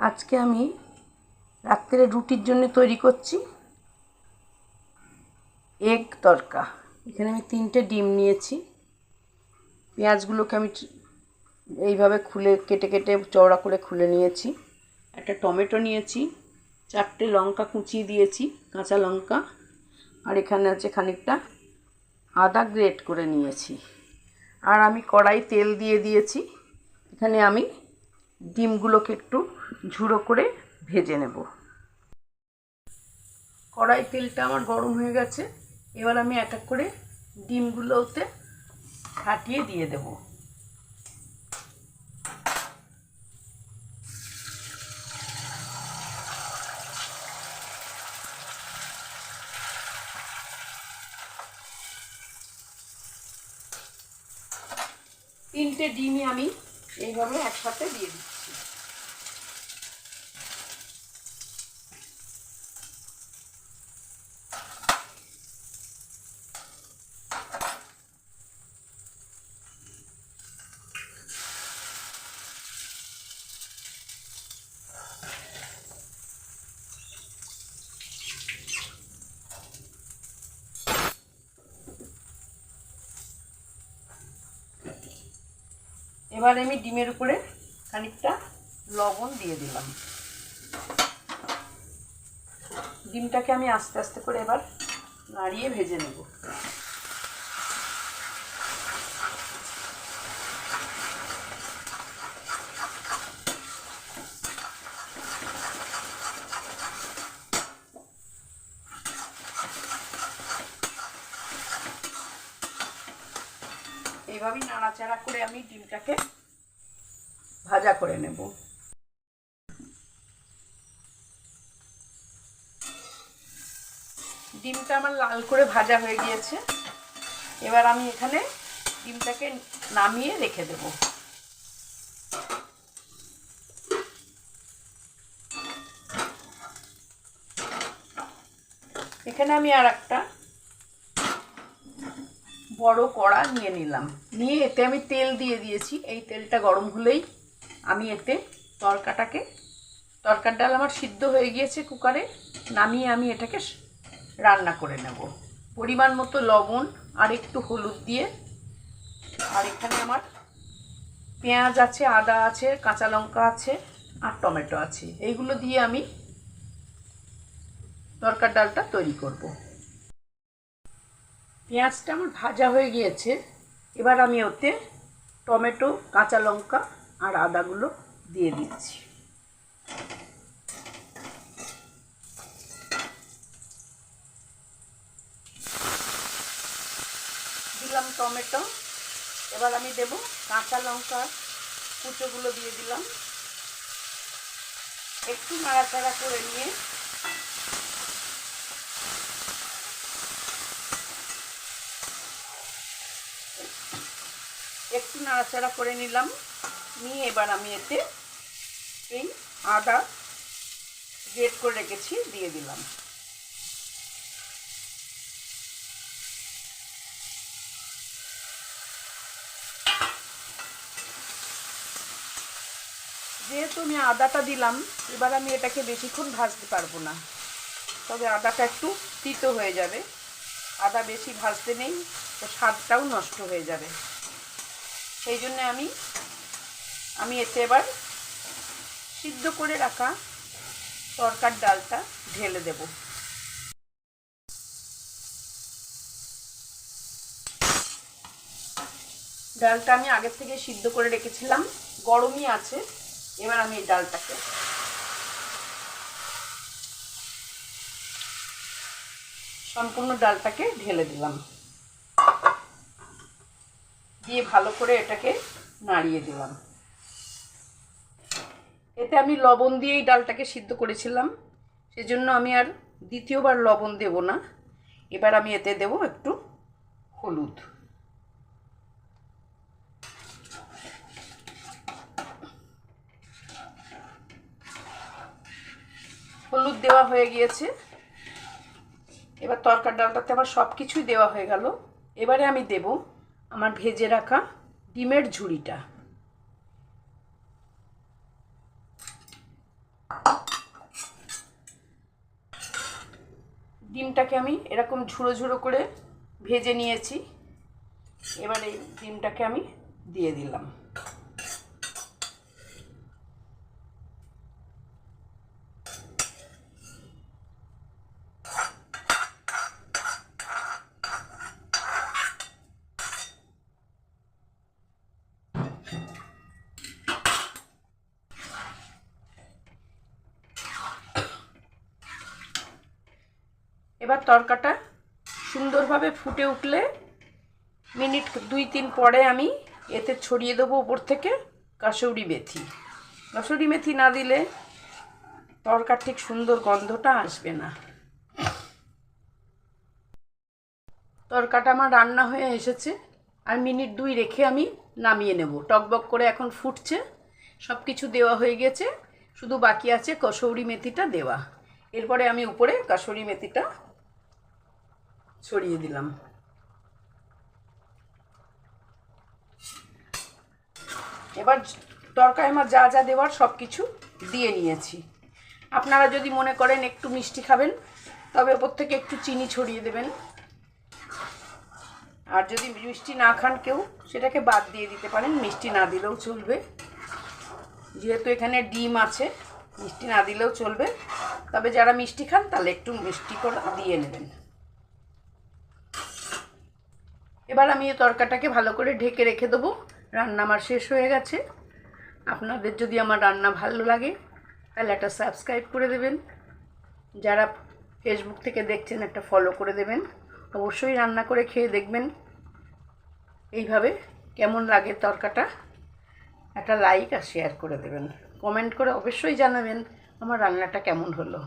আজকে আমি রাত্রে রুটির জন্য তৈরি করছি এগ তড়কা। এখানে আমি 3টে ডিম নিয়েছি। পেঁয়াজগুলোকে আমি এইভাবে খুলে কেটে কেটে চওড়া করে খুলে নিয়েছি। একটা টমেটো নিয়েছি, 4টে লঙ্কা কুচিয়ে দিয়েছি, কাঁচা লঙ্কা, আর এখানে আছে খানিকটা আদা গ্রেট করে নিয়েছি। আর আমি কড়াই তেল দিয়ে দিয়েছি। এখানে আমি ডিমগুলোকে একটু ঝুড়ো করে ভেজে নেব। কড়াই তেলটা আমার গরম হয়ে গেছে। এবার আমি এক এক করে ডিমগুলোতে ফাটিয়ে দিয়ে দেব। তিনটে ডিমই আমি এইভাবে একসাথে দিয়ে দিচ্ছি। এবার আমি ডিমের উপরে খানিকটা লবণ দিয়ে দিলাম। ডিমটাকে আমি আস্তে আস্তে করে এবার নাড়িয়ে ভেজে নেব। এইভাবেই নাড়াচাড়া করে আমি ডিমটাকে ভাজা করে নেব। ডিমটা আমার লাল করে ভাজা হয়ে গিয়েছে। এবার আমি এখানে ডিমটাকে নামিয়ে রেখে দেব। এখানে আমি আর একটা বড় কড়া নিয়ে নিলাম। নিয়ে এতে আমি তেল দিয়ে দিয়েছি। এই তেলটা গরম হলেই আমি এতে তরকার ডাল আমার সিদ্ধ হয়ে গিয়েছে কুকারে, নামিয়ে আমি এটাকে রান্না করে নেব। পরিমাণ মতো লবণ আর একটু হলুদ দিয়ে, আর এখানে আমার পেঁয়াজ আছে, আদা আছে, কাঁচা লঙ্কা আছে, আর টমেটো আছে। এইগুলো দিয়ে আমি তরকার ডালটা তৈরি করব। পেঁয়াজটা আমার ভাজা হয়ে গিয়েছে। এবার আমি ওতে টমেটো, কাঁচা লঙ্কা আর আদাগুলো দিয়ে দিচ্ছি। দিলাম টমেটো। এবার আমি দেব কাঁচা লঙ্কা কুচোগুলো দিয়ে দিলাম। একটু নাড়াচাড়া করে নিয়ে নিলাম। নিয়ে এবার আমি এতে এই আদা গ্রেট করে রেখেছি দিয়ে দিলাম। যেহেতু আমি আদাটা দিলাম, এবার আমি এটাকে বেশিক্ষণ ভাজতে পারবো না, তবে আদাটা একটু তিতো হয়ে যাবে। আদা বেশি ভাজতে নেই, তো স্বাদটাও নষ্ট হয়ে যাবে। সেই জন্য আমি এতে এবার সিদ্ধ করে রাখা তরকার ডালটা ঢেলে দেব। ডালটা আমি আগের থেকে সিদ্ধ করে রেখেছিলাম, গরমই আছে। এবার আমি এই ডালটাকে সম্পূর্ণ ডালটাকে ঢেলে দিলাম। দিয়ে ভালো করে এটাকে নাড়িয়ে দিলাম। এতে আমি লবণ দিয়েই ডালটাকে সিদ্ধ করেছিলাম, সেজন্য আমি আর দ্বিতীয়বার লবণ দেব না। এবার আমি এতে দেব একটু হলুদ। হলুদ দেওয়া হয়ে গিয়েছে। এবার তরকার ডালটাতে আমার সব কিছুই দেওয়া হয়ে গেল। এবারে আমি দেব আমার ভেজে রাখা ডিমের ঝুড়িটা। ডিমটাকে আমি এরকম ঝুড়ো ঝুড়ো করে ভেজে নিয়েছি। এবার এই ডিমটাকে আমি দিয়ে দিলাম। এবার তরকাটা সুন্দরভাবে ফুটে উঠলে মিনিট 2-3 পরে আমি এতে ছড়িয়ে দেবো উপর থেকে কাসুরি মেথি। কাসুরি মেথি না দিলে তরকার ঠিক সুন্দর গন্ধটা আসবে না। তরকাটা আমার রান্না হয়ে এসেছে, আর মিনিট 2 রেখে আমি নামিয়ে নেব। টকবক করে এখন ফুটছে, সব কিছু দেওয়া হয়ে গেছে, শুধু বাকি আছে কসৌরি মেথিটা দেওয়া। এরপরে আমি উপরে কাসুরি মেথিটা ছড়িয়ে দিলাম। এবার তরকায় আমার যা যা দেওয়ার সব কিছু দিয়ে নিয়েছি। আপনারা যদি মনে করেন একটু মিষ্টি খাবেন, তবে ওপর থেকে একটু চিনি ছড়িয়ে দেবেন। আর যদি মিষ্টি না খান কেউ, সেটাকে বাদ দিয়ে দিতে পারেন, মিষ্টি না দিলেও চলবে। যেহেতু এখানে ডিম আছে, মিষ্টি না দিলেও চলবে, তবে যারা মিষ্টি খান তাহলে একটু মিষ্টি করে দিয়ে নেবেন। এবার আমি এই তরকাটাকে ভালো করে ঢেকে রেখে দেবো। রান্না আমার শেষ হয়ে গেছে। আপনাদের যদি আমার রান্না ভালো লাগে তাহলে একটা সাবস্ক্রাইব করে দেবেন। যারা ফেসবুক থেকে দেখছেন একটা ফলো করে দেবেন। অবশ্যই রান্না করে খেয়ে দেখবেন এইভাবে কেমন লাগে তরকাটা। একটা লাইক আর শেয়ার করে দেবেন। কমেন্ট করে অবশ্যই জানাবেন আমার রান্নাটা কেমন হলো।